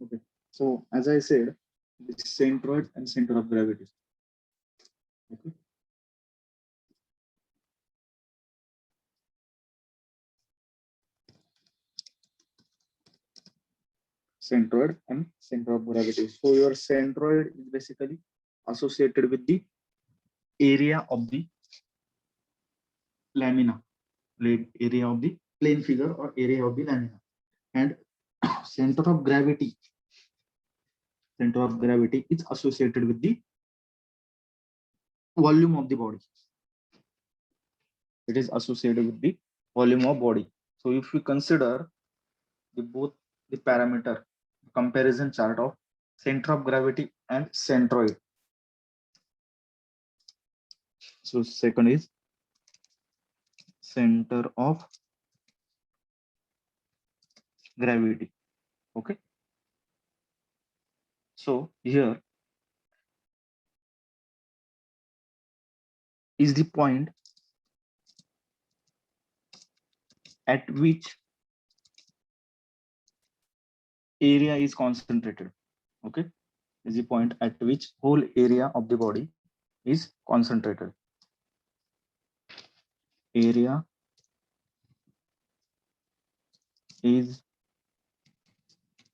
Okay. So as I said, the centroid and center of gravity. Okay. Centroid and center of gravity. So your centroid is basically associated with the area of the lamina, area of the plane figure or area of the lamina, and center of gravity is associated with the volume of the body. It is associated with the volume of body. So if we consider the both the parameter comparison chart of center of gravity and centroid. So second is center of gravity. Okay. So here is the point at which area is concentrated. Okay. Is the point at which whole area of the body is concentrated. Area is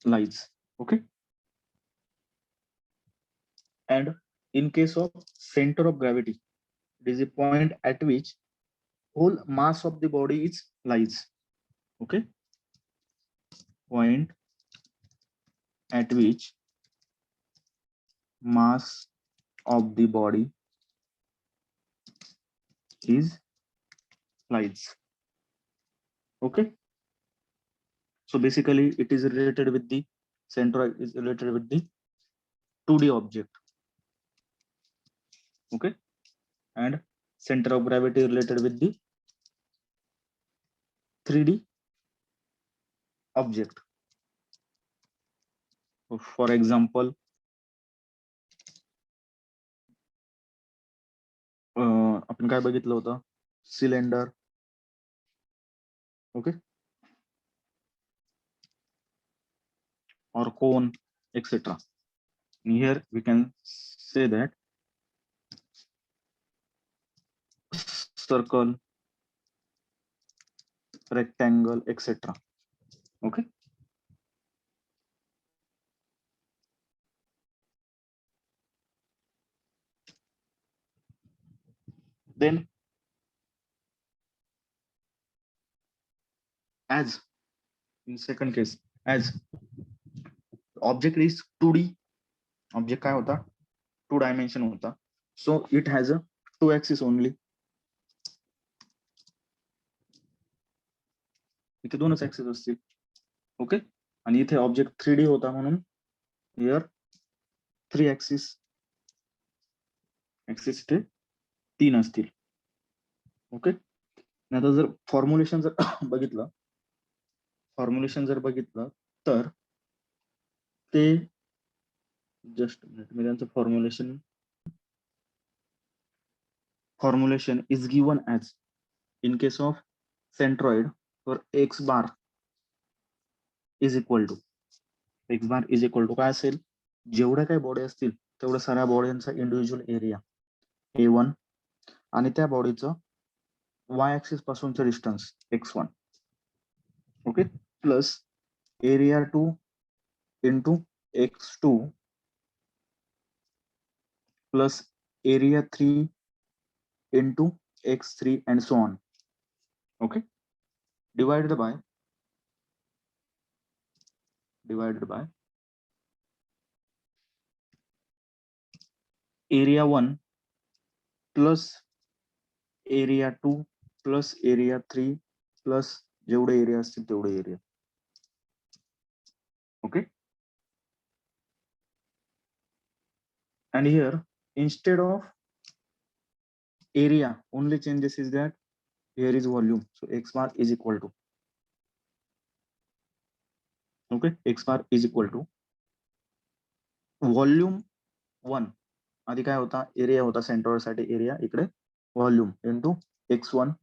lies. Okay. And in case of center of gravity, it is a point at which whole mass of the body is lies. Okay. Point at which mass of the body is lies. Okay. So basically it is related with the centroid is related with the 2D object. Okay. And center of gravity related with the 3D object. So for example, आपण काय बघितलं होतं cylinder. Okay. Or cone, etc. Here we can say that circle, rectangle, etc. Okay. Then as in second case, as object is 2D, object काय होता 2 dimension होता. So it has a 2 axis only. इथे 2च axis असतील. Okay. आणि इथे object 3D होता म्हणून here 3 axis इथे 3 असतील. ओके. आता जर फॉर्म्युलेशन जर बघितलं तर ते जस्ट मी त्यांचं formulation is given as in case of centroid for x bar is equal to काय असेल जेवढ्या काही बॉडी असतील तेवढ्या साऱ्या बॉडींचा इंडिव्हिज्युअल एरिया A1 आणि त्या बॉडीचं y ऍक्सिस पासूनचं distance x1. Okay. Plus area 2 into x2 plus area 3 into x3 and so on. Okay. Divided by area 1 plus area 2 plus area 3 plus जेवढे एरिया असतील तेवढे area. Okay. And here instead of area only changes is that here is volume. So x bar is equal to, okay, x bar is equal to volume 1 आधी काय होता area होता centroid साठी area इकडे volume into x1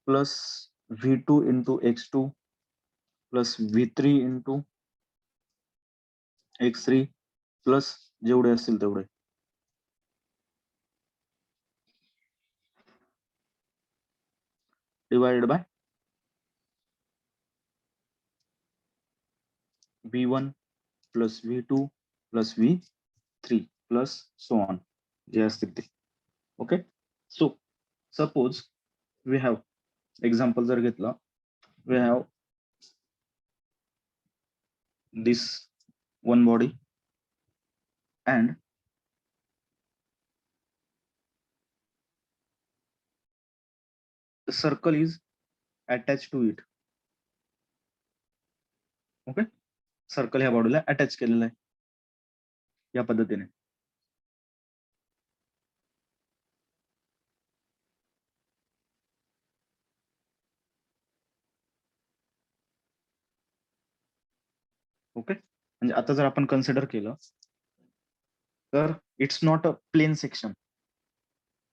plus v2 into x2 plus v3 into x3 plus जेवढे असतील तेवढे, divided by v1 plus v2 plus v3 plus so on जे असतील ते. Okay, so suppose we have example जर घेतलं, we have this one body and circle is attach to it. Okay, circle ह्या बॉडीला अटॅच केलेलं आहे या पद्धतीने. ओके, म्हणजे आता जर आपण कन्सिडर केलं तर it's not a plane section.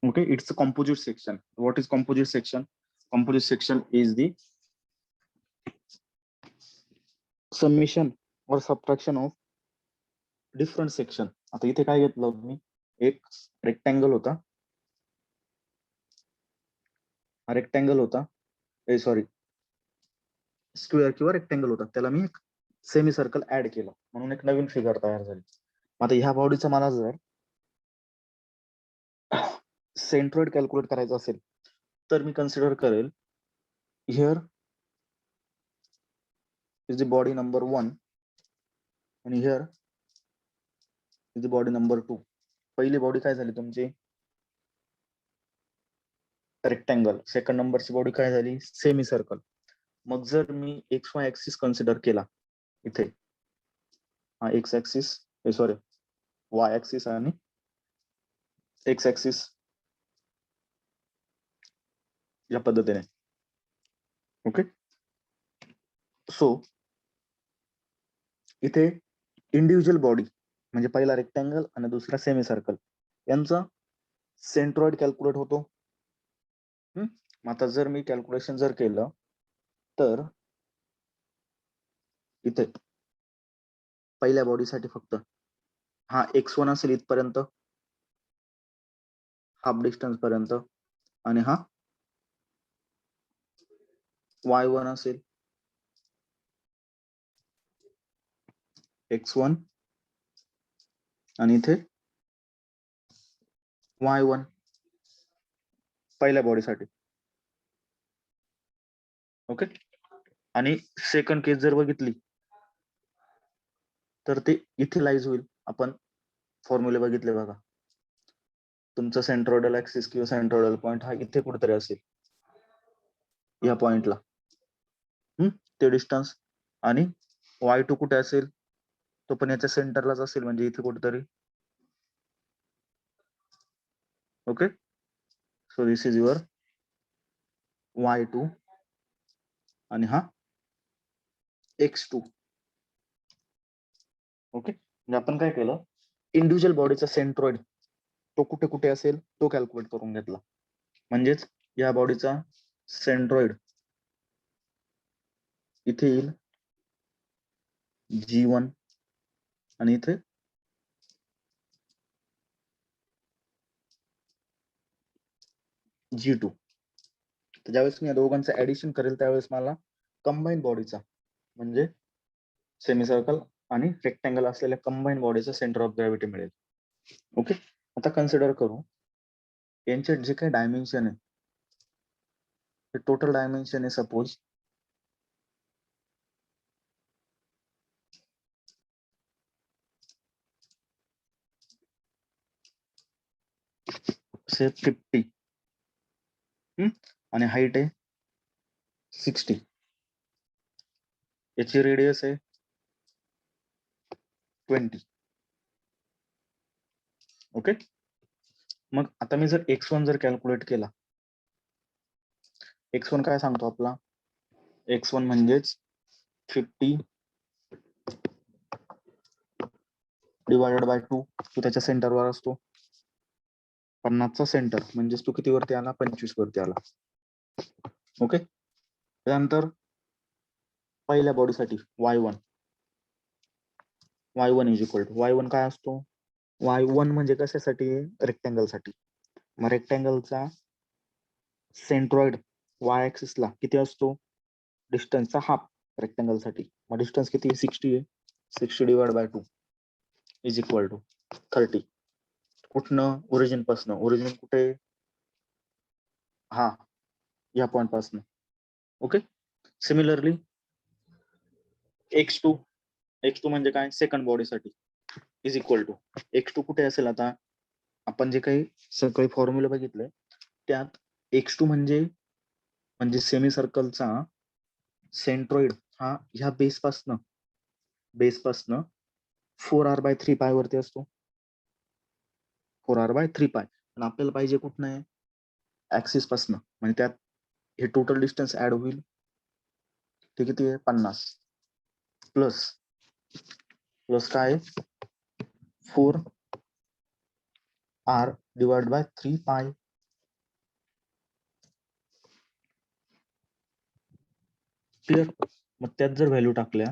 Okay, it's a composite section. What is composite section? Composite section is the summation or subtraction of different section. आता इथे काय घेतलं मी, एक रेक्टँगल होता, हा रेक्टँगल होता, सॉरी स्क्वेअर किंवा रेक्टँगल होता, त्याला मी एक सेमी सर्कल ऍड केलं म्हणून एक नवीन फिगर तयार झाली. आता ह्या बॉडीचा मला जर सेंट्रॉइड कॅल्क्युलेट करायचं असेल तर मी कन्सिडर करेल here is the body number 1 आणि here is the body number 2. पहिली बॉडी काय झाली तुमची, रेक्टँगल. सेकंड नंबरची बॉडी काय झाली, सेमी सर्कल. मग जर मी एक्स वाय ऍक्सिस कन्सिडर केला इथे, हा x axis, sorry Y axis आणि एक्स ऍक्सिस या पद्धतीने. ओके, सो इथे इंडिव्हिज्युअल बॉडी म्हणजे पहिला रेक्टँगल आणि दुसरा सेमी सर्कल यांचा सेंट्रॉइड कॅल्क्युलेट होतो. आता जर मी कॅल्क्युलेशन जर केलं तर इथे पहिल्या बॉडीसाठी फक्त हा x1 असेल इथपर्यंत, हाफ डिस्टन्स पर्यंत, आणि हा y1 असेल x1 आणि इथे y1 पहिल्या बॉडीसाठी. ओके, आणि सेकंड केस जर बघितली तर ते इथे लाईज होईल. आपण फॉर्म्युले बघितले बघा, तुमचा सेंट्रोइडल ऍक्सिस किंवा सेंट्रोइडल पॉइंट हा इथे कुठेतरी असेल या पॉइंटला, ते डिस्टन्स, आणि y2 कुठे असेल, तो पण याच्या सेंटरलाच असेल, म्हणजे इथे कुठेतरी. Okay, so this is your y2 आणि हा x2. ओके, म्हणजे आपण काय केलं, इंडिव्हिज्युअल बॉडीचा सेंट्रॉइड तो कुठे कुठे असेल तो कॅल्क्युलेट करून घेतला. म्हणजेच या बॉडीचा सेंट्रॉइड इथे येईल G1 आणि इथे G2. तर ज्यावेळेस मी या दोघांचं ऍडिशन करेल त्यावेळेस मला कंबाईन बॉडीचा म्हणजे सेमी सर्कल आणि रेक्टँगल असलेल्या कंबाईन बॉडीचा सेंटर ऑफ ग्रॅव्हिटी मिळेल. ओके, आता कन्सिडर करू यांचे जे काही डायमेन्शन आहे, ते टोटल डायमेन्शन आहे सपोज से 50 आणि हाईट आहे 60. याची रेडियस आहे 20. ओके, मग आता मी जर x1 जर कॅल्क्युलेट केला, x1 काय सांगतो आपला, x1 म्हणजेच 50 डिवायडेड बाय 2. तो त्याच्या सेंटरवर असतो, 50चा सेंटर म्हणजेच तो किती वरती आला, 25 वरती आला. ओके, त्यानंतर पहिल्या बॉडीसाठी y1 y1 is equal to y1 काय असतो y1 म्हणजे कशासाठी रेक्टँगल साठी मग रेक्टँगलचा सेंट्रॉइड y ऍक्सिसला किती असतो डिस्टन्सचा हाफ रेक्टँगल साठी मग डिस्टन्स किती 60 आहे 60 divide by 2 is equal to 30 कुठनं ओरिजिन पासन ओरिजिन कुठे हा या पॉइंट पासन ओके सिमिलरली x2 म्हणजे काय सेकंड बॉडीसाठी इज इक्वल टू x2 कुठे असेल आता आपण जे काही सगळे फॉर्म्युला बघितले त्यात x2 म्हणजे सेमी सर्कलचा सेंट्रॉइड हा ह्या बेस पासन 4r/3π वरती असतो 4r/3π पण आपल्याला पाहिजे कुठं आहे ऍक्सिस पासन म्हणजे त्यात हे टोटल डिस्टन्स ऍड होईल ते किती आहे 50 प्लस काय 4r डिवाइड बाय 3π क्लिअर मग त्यात जर व्हॅल्यू टाकल्या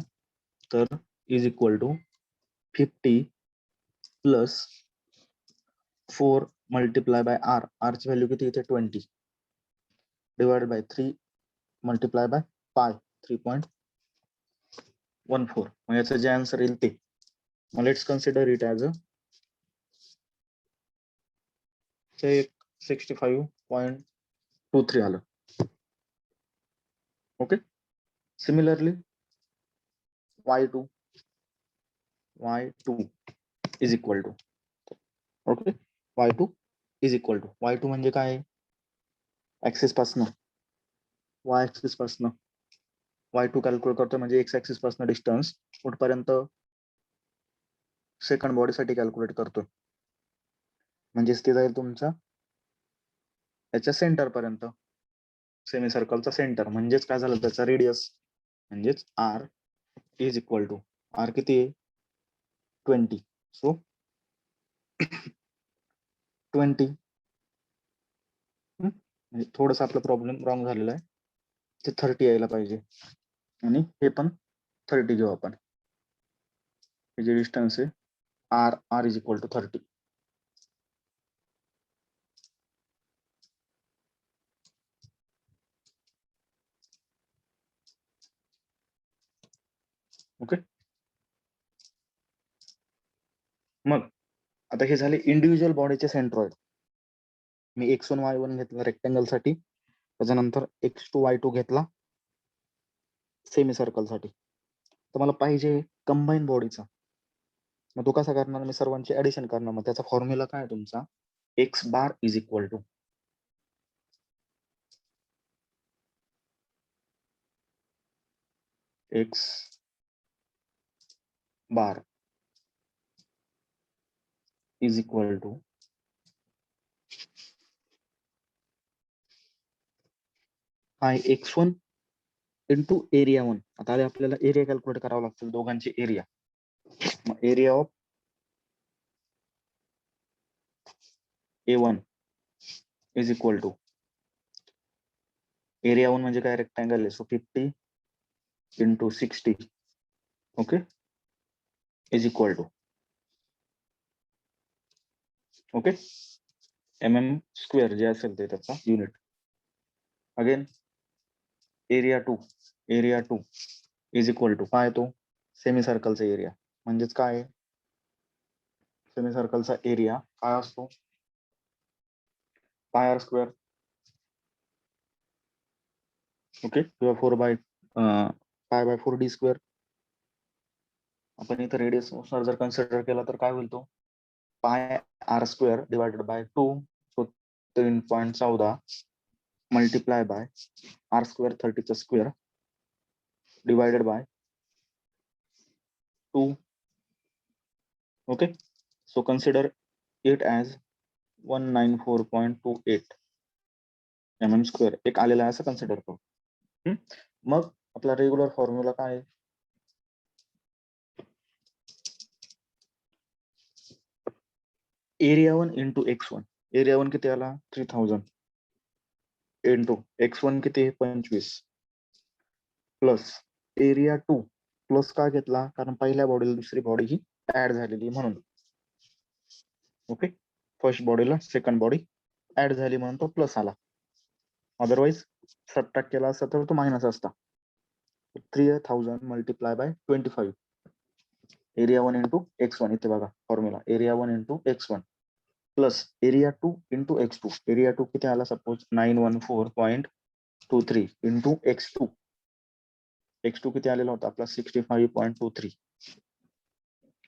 तर is equal to 50 plus 4 multiply by r ची व्हॅल्यू किती येते 20 डिवाइड बाय 3 मल्टिप्लाय बाय पाय 3.14 मग याचं जे आन्सर येईल ते मग let's consider it as a 65.23 आलं okay similarly y2 is equal to okay y2 is equal to y2 म्हणजे काय ऍक्सिस पासन y ऍक्सिस पासन y2 कॅल्क्युलेट करतो म्हणजे x ऍक्सिस पासन डिस्टन्स कुठपर्यंत सेकंड बॉडीसाठी कॅल्क्युलेट करतोय म्हणजेच ते जाईल तुमचा याच्या सेंटर पर्यंत सेमी सर्कलचा सेंटर म्हणजेच काय झालं त्याचा रेडियस म्हणजेच r is equal to r किती आहे 20 सो 20 म्हणजे थोडस आपला प्रॉब्लेम रॉंग झालेला आहे ते 30 यायला पाहिजे आणि हे पण 30 घेऊ आपण हे जे डिस्टन्स आहे r is equal to 30 okay मग आता हे झाले इंडिव्हिज्युअल बॉडीचे सेंट्रॉइड मी x1 y1 घेतला रेक्टँगल साठी त्याच्यानंतर x2 y2 घेतला सेमी सर्कल साठी तर मला पाहिजे कंबाईन बॉडीचा मग तो कसा करणार मी सर्वांची ऍडिशन करणार मग त्याचा फॉर्म्युला काय आहे तुमचा x bar is equal to x bar is equal to काय x1 इंटू एरिया 1 आता आपल्याला एरिया कॅल्क्युलेट करावं लागतील दोघांची एरिया मग area of A1 is equal to area 1 म्हणजे काय रेक्टँगल आहे so 50 into 60 okay is equal to okay mm² जे असेल ते त्याचा unit again area 2 is equal to काय तो सेमी सर्कलचा एरिया म्हणजेच काय सेमी सर्कलचा एरिया काय असतो πr² ओके किंवा 4π/4d² आपण इथं रेडियस नुसार जर कन्सिडर केला तर काय होईल तो πr² divided by 2 so 3.14 multiply by r² 30चा square divided by 2 okay so consider it as 194.28 mm² एक आलेला आहे असं कन्सिडर करू मग आपला रेग्युलर फॉर्म्युला काय आहे एरिया 1 इंटू x1 एरिया 1 किती आला 3000 इंटू x1 किती 25 प्लस एरिया 2 प्लस का घेतला कारण पहिल्या बॉडीला दुसरी बॉडी ही ऍड झालेली म्हणून. ओके, फर्स्ट बॉडीला सेकंड बॉडी ऍड झाली म्हणून तो प्लस आला. अदरवाईज सबट्रॅक्ट केला असता तर तो मायनस असता. 3000 multiply by 25 area 1 into x1. इथे बघा formula area 1 into x1 plus area 2 into x2. Area 2 किती आला सपोज 914.23 इंटू x2. x2 किती आलेला होता आपला 65.23.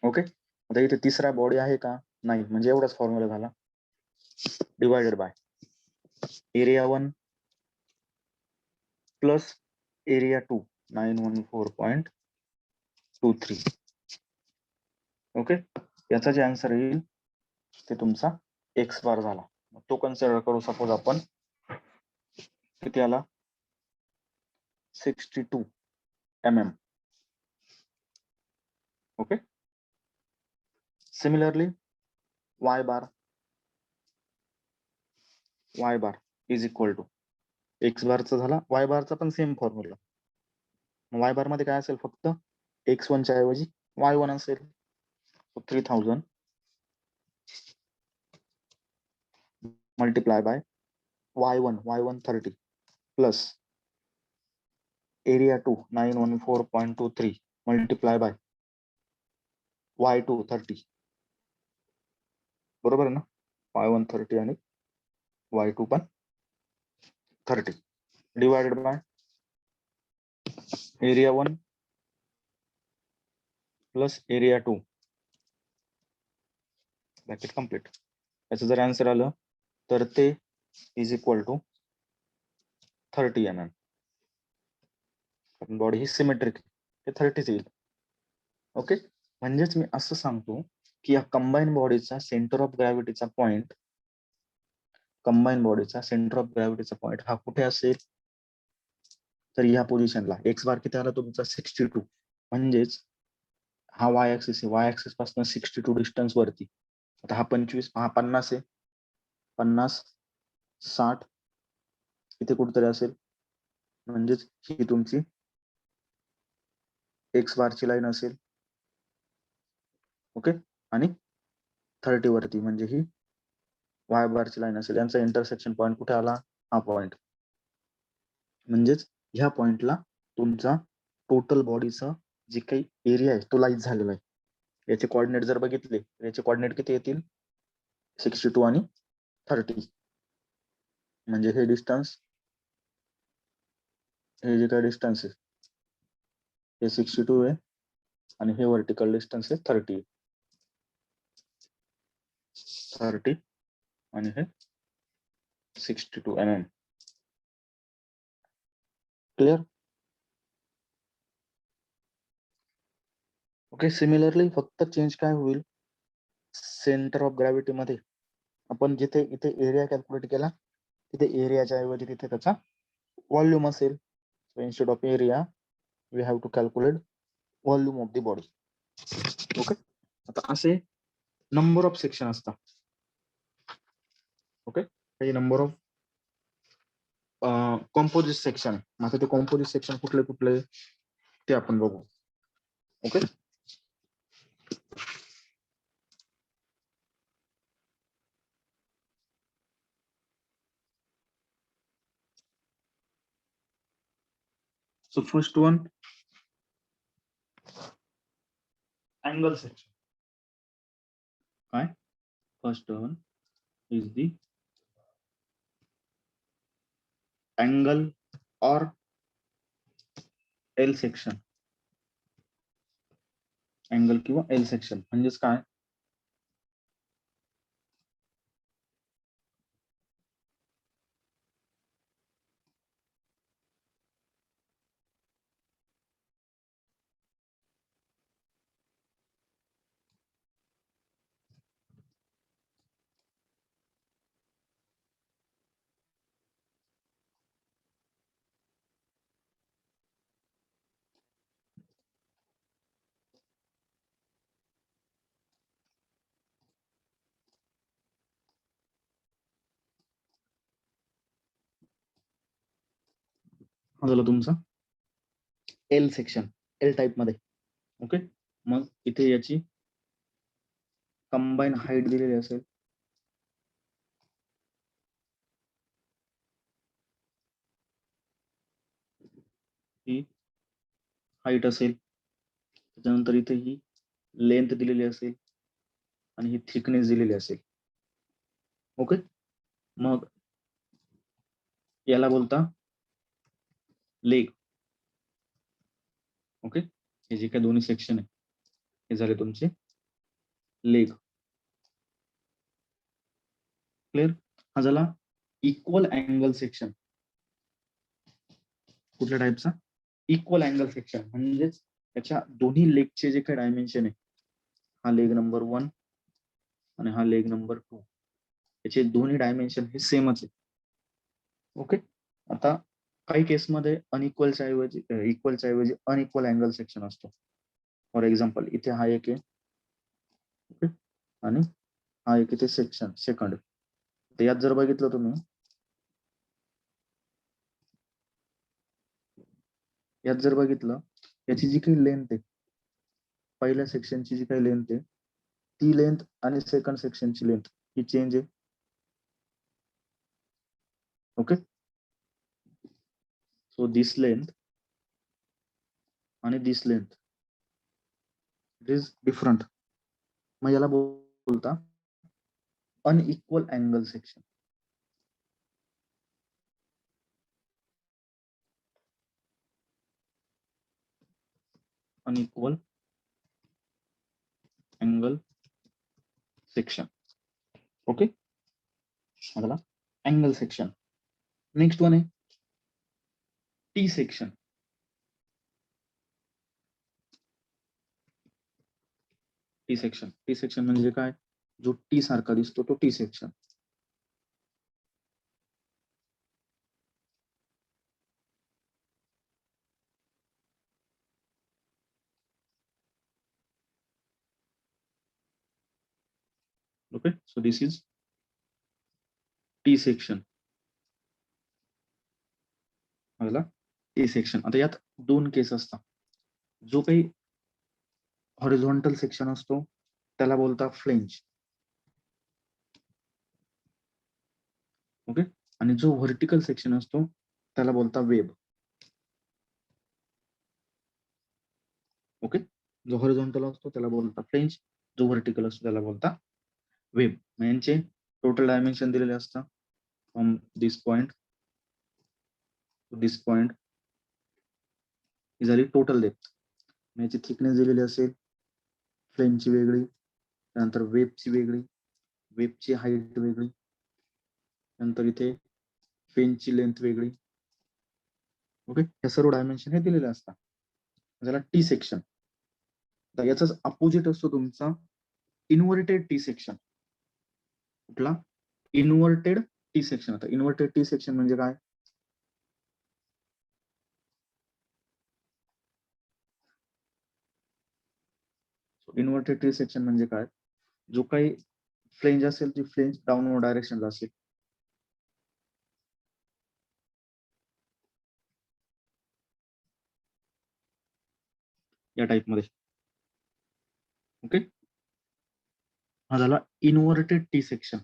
ओके, आता इथे तिसरा बॉडी आहे का नाही, म्हणजे एवढाच फॉर्म्युला झाला. Divided by area 1 plus area 2 914.23. Okay, याचा जे आन्सर येईल ते तुमचा एक्स बार झाला. तो कन्सिडर करू सपोज आपण किती आला 62 mm. Okay, similarly y bar is equal to x बारचा झाला, y बारचा पण सेम फॉर्म्युला. y बार मध्ये काय असेल, फक्त x1 च्या ऐवजी y1 असेल. 3000 multiply by y1 30 plus area 2 914.23 multiply by y2 30. बरोबर आहे ना, y1 30 आणि y2 पण 30 divided by area 1 plus area 2 bracket complete. याचं जर आन्सर आलं तर ते इज इक्वल टू 30 mm. कारण बॉडी ही सिमेट्रिक ते 30 येईल. ओके, म्हणजेच मी असं सांगतो की या कंबाईन बॉडीचा सेंटर ऑफ ग्रॅव्हिटीचा पॉइंट हा कुठे असेल, तर या पोझिशनला. एक्स बार किती आला तुमचा 62, म्हणजेच हा वाय ऍक्सिस आहे, वाय ऍक्सिस पासून 62 डिस्टन्स वरती. आता हा 25, हा 50 आहे, 50 60 इथे कुठेतरी असेल, म्हणजेच ही तुमची एक्स बारची लाईन असेल. ओके, आणि 30 वरती म्हणजे ही वाय बारची लाईन असेल. यांचा इंटरसेक्शन पॉईंट कुठे आला, हा पॉईंट. म्हणजेच ह्या पॉइंटला तुमचा टोटल बॉडीचा जे काही एरिया आहे तो लाईज झालेला आहे. याचे कोऑर्डिनेट जर बघितले तर याचे कोऑर्डिनेट किती येतील, 62 आणि 30. म्हणजे हे डिस्टन्स, हे जे काही डिस्टन्स आहे हे 62 आहे आणि हे व्हर्टिकल डिस्टन्स आहे 30 आणि हे 62 mm. क्लिअर. ओके, सिमिलरली फक्त चेंज काय होईल, सेंटर ऑफ ग्रॅव्हिटी मध्ये आपण जिथे इथे एरिया कॅल्क्युलेट केला तिथे एरियाच्या ऐवजी तिथे त्याचा व्हॉल्यूम असेल. So instead of area we have to calculate volume of the body. Okay, आता असे नंबर ऑफ सेक्शन असतात. ओके, काही नंबर ऑफ कॉम्पोजिट सेक्शन. आता ते कॉम्पोजिट सेक्शन कुठले कुठले ते आपण बघू. Okay, so first one, angle section. काय, first one is the angle or L section. Angle किंवा L सेक्शन म्हणजेच काय, हा झाला तुमचा एल सेक्शन, एल टाइप मध्ये. ओके, मग इथे याची कंबाईन हाईट दिलेली असेल, ही हाईट असेल, त्याच्यानंतर इथे ही लेंथ दिलेली असेल आणि ही थिकनेस दिलेली असेल. ओके, मग याला बोलता लेग. ओके, हे जे काही दोन्ही सेक्शन आहे हे झाले तुमचे लेग. क्लिअर? हा झाला इक्वल अँगल सेक्शन. कुठल्या टाईपचा? इक्वल अँगल सेक्शन, म्हणजेच त्याच्या दोन्ही लेगचे जे काही डायमेन्शन आहे, हा लेग नंबर 1 आणि हा लेग नंबर 2, याचे दोन्ही डायमेन्शन हे सेमच आहे. ओके, आता काही केसमध्ये अनइक्वलच्या ऐवजी इक्वलच्या ऐवजी अनइक्वल अँगल सेक्शन असतो. फॉर एक्झाम्पल इथे हा एक आहे, ओके, आणि हा एक इथे सेक्शन सेकंड. तर यात जर बघितलं तुम्ही, यात जर बघितलं, याची जी काही लेंथ आहे, पहिल्या सेक्शनची जी काही लेंथ आहे, ती लेंथ आणि सेकंड सेक्शनची लेंथ ही चेंज आहे. ओके, सो दिस लेंथ आणि दिस लेंथ इट इज डिफरंट. मग याला बोलता unequal angle section. Unequal angle section. Okay, अगला अँगल सेक्शन. नेक्स्ट वन आहे T section. T section, T section म्हणजे काय? जो टी सारखा दिसतो तो T section. Okay, so this is T section. T section. आता यात दोन केस असतात. जो काही हॉरिझॉन्टल सेक्शन असतो त्याला बोलता फ्लेंज. ओके, आणि जो व्हर्टिकल सेक्शन असतो त्याला बोलता वेब. ओके, जो हॉरिझॉन्टल असतो त्याला बोलता फ्लेंज, जो व्हर्टिकल असतो त्याला बोलता वेब. यांचे टोटल डायमेन्शन दिलेले असतात from this point to this point. ही झाली टोटल डेप्थ. याची थिकनेस दिलेली असेल, फ्लेंजची वेगळी, त्यानंतर वेबची वेगळी, वेबची हाईट वेगळी, नंतर इथे फेनची लेंथ वेगळी. ओके, हे सर्व डायमेन्शन हे दिलेले असतात. ज्याला टी सेक्शन. तर याचाच अपोजिट असतो तुमचा इन्व्हर्टेड टी सेक्शन. कुठला? Inverted T section. आता इन्व्हर्टेड टी सेक्शन म्हणजे काय? इन्व्हर्टेड टी सेक्शन म्हणजे काय? जो काही फ्लेंज असेल ती फ्लेंज डाऊनवर्ड डायरेक्शनला असेल. या टाइप मध्ये. ओके, हा झाला इन्व्हर्टेड टी सेक्शन.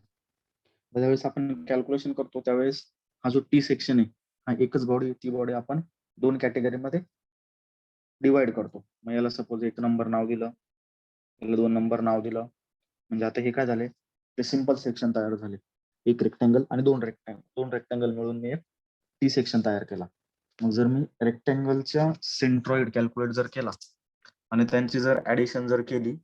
ज्यावेळेस आपण कॅल्क्युलेशन करतो त्यावेळेस हा जो टी सेक्शन आहे हा एकच बॉडी, ती बॉडी आपण दोन कॅटेगरीमध्ये डिवाइड करतो. मग याला सपोज 1 नंबर नाव दिलं, याला 2 नंबर नाव दिलं, म्हणजे आता हे काय झाले, ते सिंपल सेक्शन तयार झाले. एक रेक्टँगल आणि दोन रेक्टँगल मिळून मी एक टी सेक्शन तयार केला. मग जर मी रेक्टँगलच्या सेंट्रॉइड कॅल्क्युलेट जर केला आणि त्यांची जर ऍडिशन जर केली,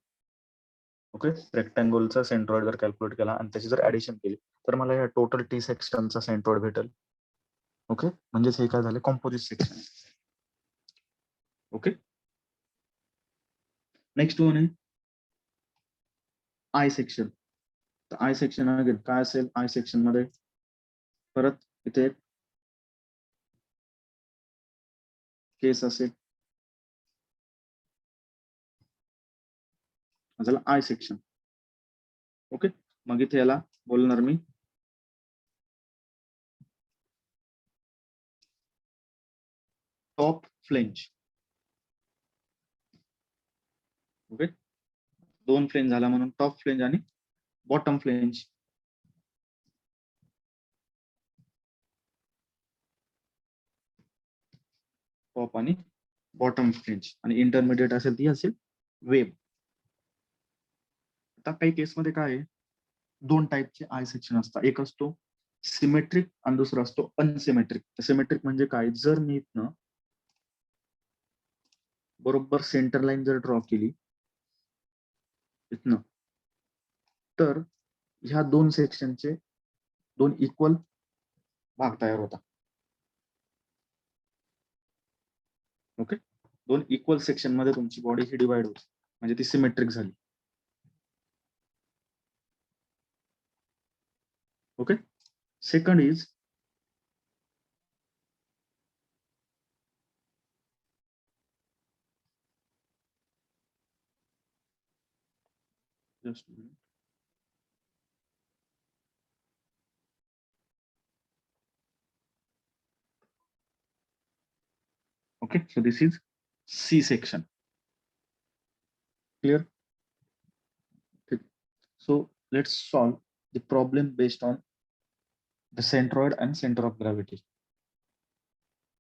ओके, रेक्टँगलचा सेंट्रॉइड जर कॅल्क्युलेट केला आणि त्याची जर ऍडिशन केली तर मला या टोटल टी सेक्शनचा सेंट्रॉइड भेटेल. ओके, म्हणजेच हे काय झाले, composite section. Okay, next one आहे आय सेक्शन. तर आय सेक्शन अगेन काय असेल, आय सेक्शन मध्ये परत इथे एक केस असेल, झालं आय सेक्शन. ओके, मग इथे याला बोलणार मी टॉप फ्लेंज. ओके, दोन फ्लेंज झाला म्हणून टॉप फ्लेंज आणि बॉटम फ्लेंज. टॉप आणि बॉटम फ्लेंज आणि इंटरमिडिएट असेल ती असेल वेब. आता काही केसमध्ये काय आहे, दोन टाईपचे आय सेक्शन असतात. एक असतो सिमेट्रिक आणि दुसरा असतो अनसिमेट्रिक. सिमेट्रिक म्हणजे काय, जर मी इथनं बरोबर सेंटर लाईन जर ड्रॉ केली इथनं, तर ह्या दोन सेक्शनचे दोन इक्वल भाग तयार होतात. ओके, दोन इक्वल सेक्शन मध्ये तुमची बॉडी ही डिवाइड होते, म्हणजे ती सिमेट्रिक झाली. Okay, second is just a minute. Okay, so this is C section. Clear? Okay. So let's solve the problem based on the centroid and center of gravity.